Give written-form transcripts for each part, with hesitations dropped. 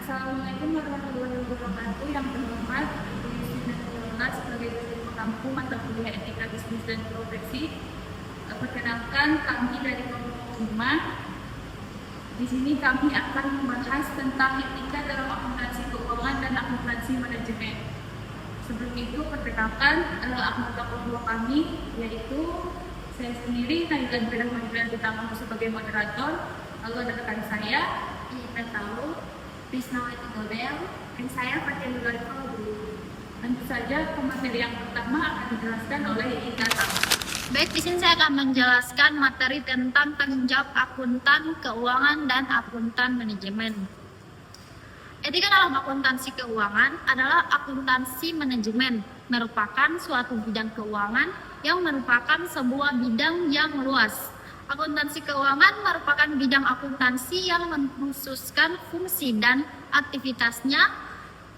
Assalamualaikum warahmatullahi wabarakatuh. Yang terhormat Ibu Yustina Nurullah sebagai dosen pengampu mata kuliah etika bisnis dan profesi. Perkenalkan, kami dari kelompok 5. Di sini kami akan membahas tentang etika dalam akuntansi keuangan dan akuntansi manajemen. Sebelum itu, perkenalkan anggota kelompok kami, yaitu saya sendiri, Nailah Bidang Utama sebagai moderator, lalu ada rekan saya, Ibu Tahu, Risnawati Gobel, dan saya Fatia Nurullah dulu. Tentu saja materi yang pertama akan dijelaskan oleh Ika Tahu. Baik, di sini saya akan menjelaskan materi tentang tanggung jawab akuntan keuangan dan akuntan manajemen. Etika dalam akuntansi keuangan adalah akuntansi manajemen, merupakan suatu bidang keuangan yang merupakan sebuah bidang yang luas. Akuntansi keuangan merupakan bidang akuntansi yang mengkhususkan fungsi dan aktivitasnya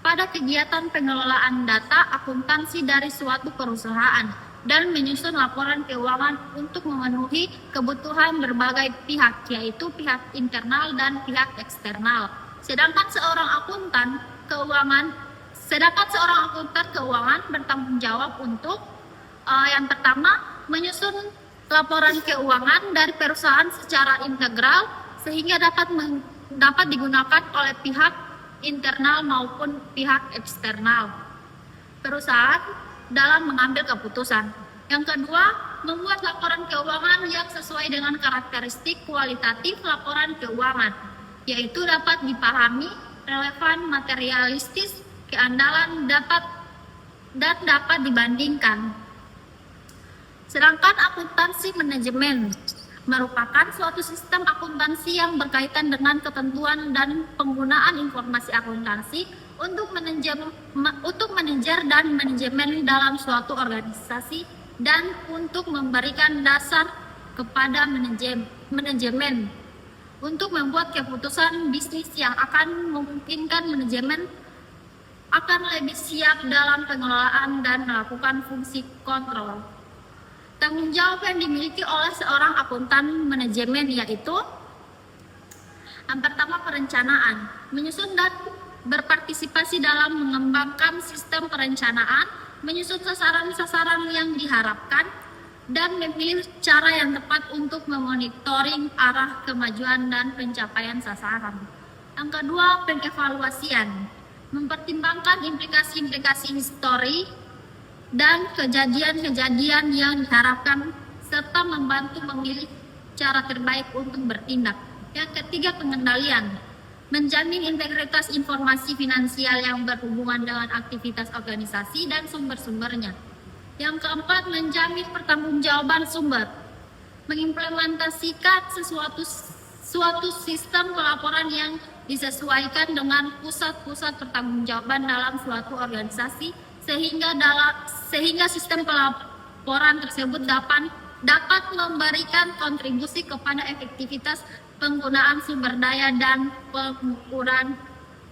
pada kegiatan pengelolaan data akuntansi dari suatu perusahaan dan menyusun laporan keuangan untuk memenuhi kebutuhan berbagai pihak, yaitu pihak internal dan pihak eksternal. Sedangkan seorang akuntan keuangan bertanggung jawab untuk yang pertama, menyusun laporan keuangan dari perusahaan secara integral sehingga dapat digunakan oleh pihak internal maupun pihak eksternal perusahaan dalam mengambil keputusan. Yang kedua, membuat laporan keuangan yang sesuai dengan karakteristik kualitatif laporan keuangan, yaitu dapat dipahami, relevan, materialistis, keandalan dan dapat dibandingkan. Sedangkan akuntansi manajemen merupakan suatu sistem akuntansi yang berkaitan dengan ketentuan dan penggunaan informasi akuntansi untuk manajer dan manajemen dalam suatu organisasi dan untuk memberikan dasar kepada manajemen untuk membuat keputusan bisnis yang akan memungkinkan manajemen akan lebih siap dalam pengelolaan dan melakukan fungsi kontrol. Tanggung jawab yang dimiliki oleh seorang akuntan manajemen yaitu yang pertama, perencanaan, menyusun dan berpartisipasi dalam mengembangkan sistem perencanaan, menyusun sasaran-sasaran yang diharapkan, dan memilih cara yang tepat untuk memonitoring arah kemajuan dan pencapaian sasaran. Yang kedua, pengevaluasian, mempertimbangkan implikasi-implikasi histori dan kejadian-kejadian yang diharapkan serta membantu memilih cara terbaik untuk bertindak. Yang ketiga, pengendalian, menjamin integritas informasi finansial yang berhubungan dengan aktivitas organisasi dan sumber-sumbernya. Yang keempat, menjamin pertanggungjawaban sumber, mengimplementasikan suatu sistem pelaporan yang disesuaikan dengan pusat-pusat pertanggungjawaban dalam suatu organisasi sehingga sistem pelaporan tersebut dapat memberikan kontribusi kepada efektivitas penggunaan sumber daya dan pengukuran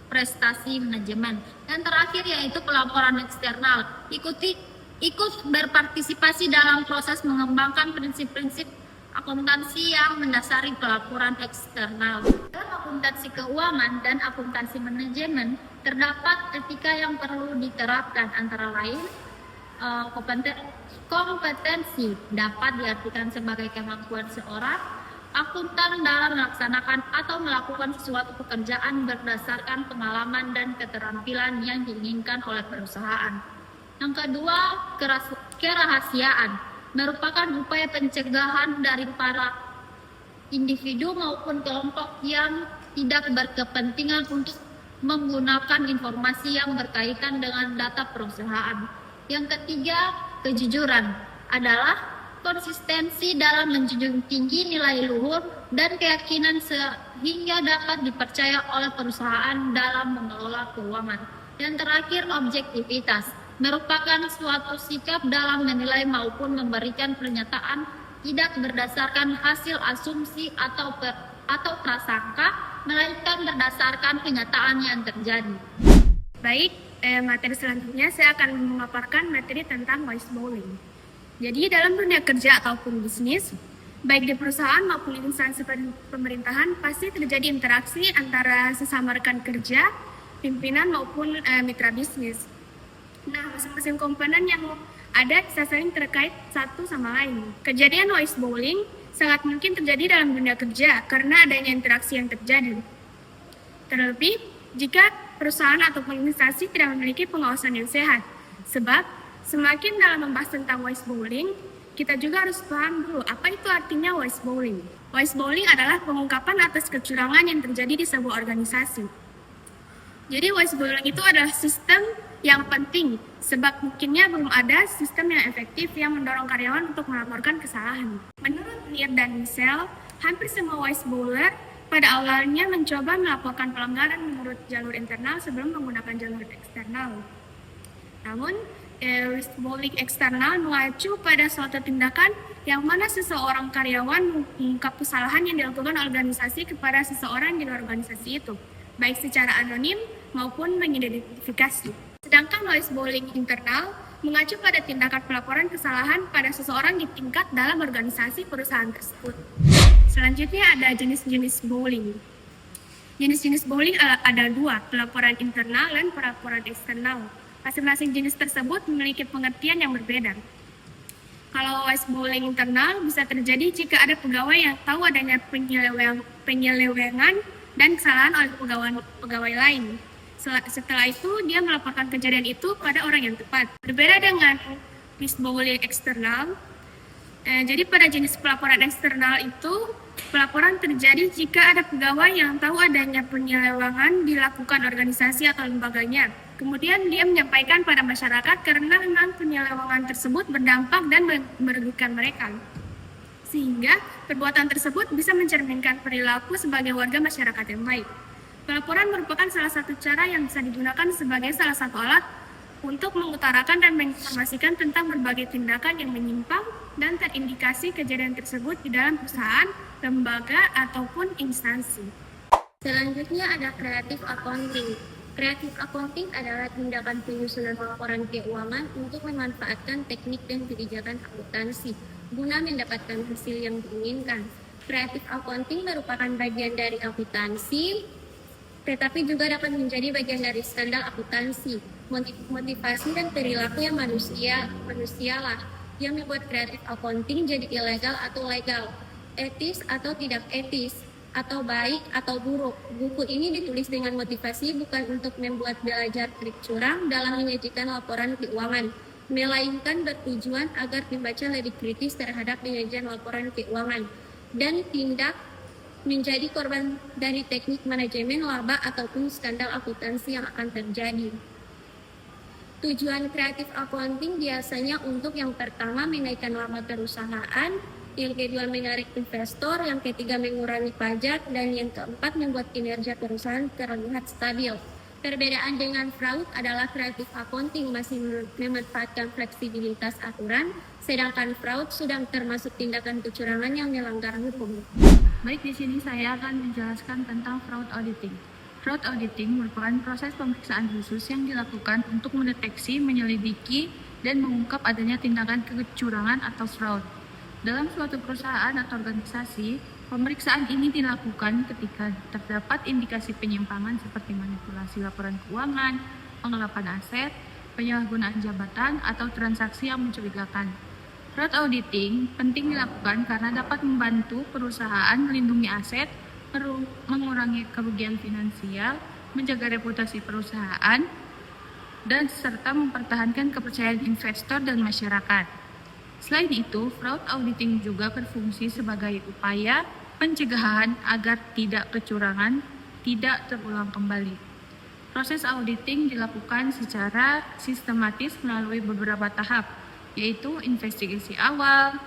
prestasi manajemen. Dan terakhir yaitu pelaporan eksternal, ikut berpartisipasi dalam proses mengembangkan prinsip-prinsip akuntansi yang mendasari pelaporan eksternal. Dalam akuntansi keuangan dan akuntansi manajemen terdapat etika yang perlu diterapkan, antara lain kompetensi dapat diartikan sebagai kemampuan seorang akuntan dalam melaksanakan atau melakukan suatu pekerjaan berdasarkan pengalaman dan keterampilan yang diinginkan oleh perusahaan. Yang kedua, kerahasiaan, merupakan upaya pencegahan dari para individu maupun kelompok yang tidak berkepentingan untuk menggunakan informasi yang berkaitan dengan data perusahaan. Yang ketiga, kejujuran adalah konsistensi dalam menjunjung tinggi nilai luhur dan keyakinan sehingga dapat dipercaya oleh perusahaan dalam mengelola keuangan. Dan terakhir, objektivitas, merupakan suatu sikap dalam menilai maupun memberikan pernyataan tidak berdasarkan hasil asumsi atau prasangka, melainkan berdasarkan kenyataan yang terjadi. Baik, materi selanjutnya saya akan memaparkan materi tentang whistleblowing. Jadi dalam dunia kerja ataupun bisnis, baik di perusahaan maupun instansi pemerintahan pasti terjadi interaksi antara sesama rekan kerja, pimpinan maupun mitra bisnis. Nah, masing-masing komponen yang ada bisa saling terkait satu sama lain. Kejadian whistleblowing sangat mungkin terjadi dalam dunia kerja karena adanya interaksi yang terjadi. Terlebih, jika perusahaan ataupun instansi tidak memiliki pengawasan yang sehat. Sebab, semakin dalam membahas tentang whistleblowing, kita juga harus paham dulu apa itu artinya whistleblowing. Whistleblowing adalah pengungkapan atas kecurangan yang terjadi di sebuah organisasi. Jadi whistleblowing itu adalah sistem yang penting sebab mungkinnya belum ada sistem yang efektif yang mendorong karyawan untuk melaporkan kesalahan. Menurut Lear dan Michelle, hampir semua whistleblower pada awalnya mencoba melaporkan pelanggaran menurut jalur internal sebelum menggunakan jalur eksternal. Namun, whistleblowing eksternal mengacu pada suatu tindakan yang mana seseorang karyawan mengungkap kesalahan yang dilakukan organisasi kepada seseorang di luar organisasi itu, baik secara anonim maupun mengidentifikasi. Sedangkan whistleblowing internal mengacu pada tindakan pelaporan kesalahan pada seseorang di tingkat dalam organisasi perusahaan tersebut. Selanjutnya ada jenis-jenis bowling. Jenis-jenis bowling ada dua, pelaporan internal dan pelaporan eksternal. Masing-masing jenis tersebut memiliki pengertian yang berbeda. Kalau whistleblowing internal bisa terjadi jika ada pegawai yang tahu adanya penyelewengan dan kesalahan oleh pegawai lain. Setelah itu, dia melaporkan kejadian itu pada orang yang tepat. Berbeda dengan whistleblowing eksternal, jadi pada jenis pelaporan eksternal itu, pelaporan terjadi jika ada pegawai yang tahu adanya penyelewengan dilakukan organisasi atau lembaganya. Kemudian dia menyampaikan pada masyarakat karena memang penyelewengan tersebut berdampak dan merugikan mereka. Sehingga perbuatan tersebut bisa mencerminkan perilaku sebagai warga masyarakat yang baik. Pelaporan merupakan salah satu cara yang bisa digunakan sebagai salah satu alat untuk mengutarakan dan menginformasikan tentang berbagai tindakan yang menyimpang dan terindikasi kejadian tersebut di dalam perusahaan, lembaga, ataupun instansi. Selanjutnya ada creative accounting. Creative accounting adalah tindakan penyusunan laporan keuangan untuk memanfaatkan teknik dan kebijakan akuntansi guna mendapatkan hasil yang diinginkan. Creative accounting merupakan bagian dari akuntansi, tetapi juga dapat menjadi bagian dari standar akuntansi. Motivasi dan perilaku yang manusialah yang membuat creative accounting jadi ilegal atau legal, etis atau tidak etis, atau baik atau buruk. Buku ini ditulis dengan motivasi bukan untuk membuat belajar trik curang dalam menyajikan laporan keuangan, melainkan bertujuan agar pembaca lebih kritis terhadap penyajian laporan keuangan dan tidak menjadi korban dari teknik manajemen laba ataupun skandal akuntansi yang akan terjadi. Tujuan kreatif accounting biasanya untuk yang pertama menaikkan laba perusahaan, yang kedua menarik investor, yang ketiga mengurangi pajak, dan yang keempat membuat kinerja perusahaan terlihat stabil. Perbedaan dengan fraud adalah kreatif accounting masih memanfaatkan fleksibilitas aturan, sedangkan fraud sudah termasuk tindakan kecurangan yang melanggar hukum. Baik, di sini saya akan menjelaskan tentang fraud auditing. Fraud auditing merupakan proses pemeriksaan khusus yang dilakukan untuk mendeteksi, menyelidiki, dan mengungkap adanya tindakan kecurangan atau fraud. Dalam suatu perusahaan atau organisasi, pemeriksaan ini dilakukan ketika terdapat indikasi penyimpangan seperti manipulasi laporan keuangan, penggelapan aset, penyalahgunaan jabatan, atau transaksi yang mencurigakan. Fraud auditing penting dilakukan karena dapat membantu perusahaan melindungi aset, mengurangi kerugian finansial, menjaga reputasi perusahaan, dan serta mempertahankan kepercayaan investor dan masyarakat. Selain itu, fraud auditing juga berfungsi sebagai upaya pencegahan agar kecurangan tidak terulang kembali. Proses auditing dilakukan secara sistematis melalui beberapa tahap, yaitu investigasi awal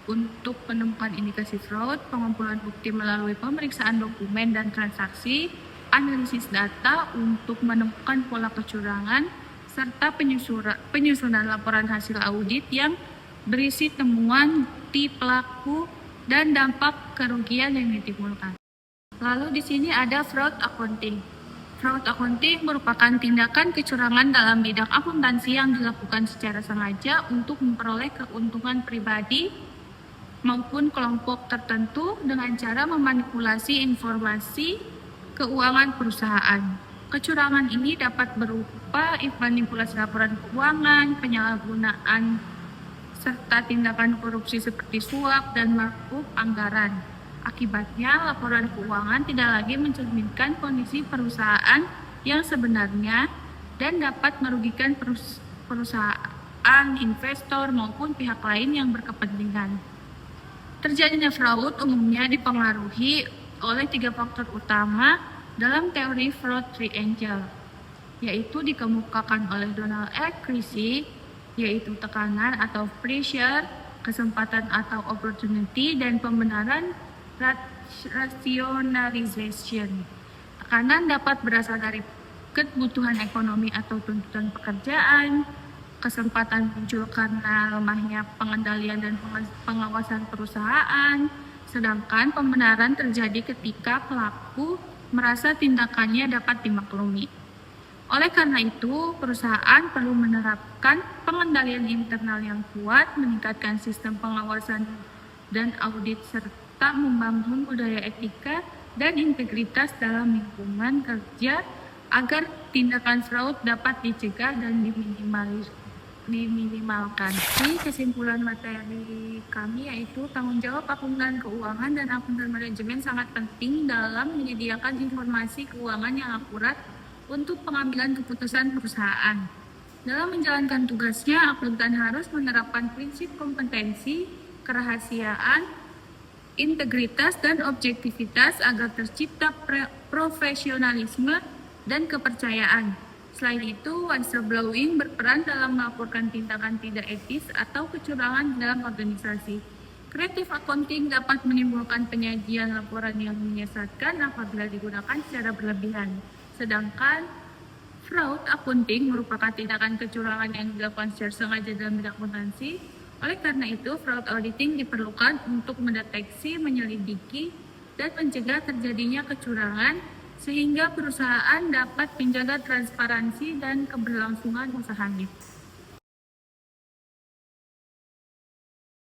untuk menemukan indikasi fraud, pengumpulan bukti melalui pemeriksaan dokumen dan transaksi, analisis data untuk menemukan pola kecurangan, serta penyusunan laporan hasil audit yang berisi temuan bukti pelaku dan dampak kerugian yang ditimbulkan. Lalu di sini ada fraud accounting. Fraud accounting merupakan tindakan kecurangan dalam bidang akuntansi yang dilakukan secara sengaja untuk memperoleh keuntungan pribadi maupun kelompok tertentu dengan cara memanipulasi informasi keuangan perusahaan. Kecurangan ini dapat berupa manipulasi laporan keuangan, penyalahgunaan, serta tindakan korupsi seperti suap dan markup anggaran. Akibatnya, laporan keuangan tidak lagi mencerminkan kondisi perusahaan yang sebenarnya dan dapat merugikan perusahaan, investor, maupun pihak lain yang berkepentingan. Terjadinya fraud umumnya dipengaruhi oleh 3 faktor utama dalam teori fraud triangle, yaitu dikemukakan oleh Donald F. Creasy, yaitu tekanan atau pressure, kesempatan atau opportunity, dan pembenaran rationalization. Tekanan dapat berasal dari kebutuhan ekonomi atau tuntutan pekerjaan, kesempatan muncul karena lemahnya pengendalian dan pengawasan perusahaan, sedangkan pembenaran terjadi ketika pelaku merasa tindakannya dapat dimaklumi. Oleh karena itu, perusahaan perlu menerapkan pengendalian internal yang kuat, meningkatkan sistem pengawasan dan audit, serta membangun budaya etika dan integritas dalam lingkungan kerja agar tindakan fraud dapat dicegah dan diminimalkan. Di kesimpulan materi kami yaitu tanggung jawab akuntan keuangan dan akuntan manajemen sangat penting dalam menyediakan informasi keuangan yang akurat untuk pengambilan keputusan perusahaan. Dalam menjalankan tugasnya, akuntan harus menerapkan prinsip kompetensi, kerahasiaan, integritas, dan objektivitas agar tercipta profesionalisme dan kepercayaan. Selain itu, whistleblowing berperan dalam melaporkan tindakan tidak etis atau kecurangan dalam organisasi. Creative accounting dapat menimbulkan penyajian laporan yang menyesatkan apabila digunakan secara berlebihan. Sedangkan fraud accounting merupakan tindakan kecurangan yang dilakukan secara sengaja dalam bidang akuntansi. Oleh karena itu, fraud auditing diperlukan untuk mendeteksi, menyelidiki, dan mencegah terjadinya kecurangan sehingga perusahaan dapat menjaga transparansi dan keberlangsungan usahanya.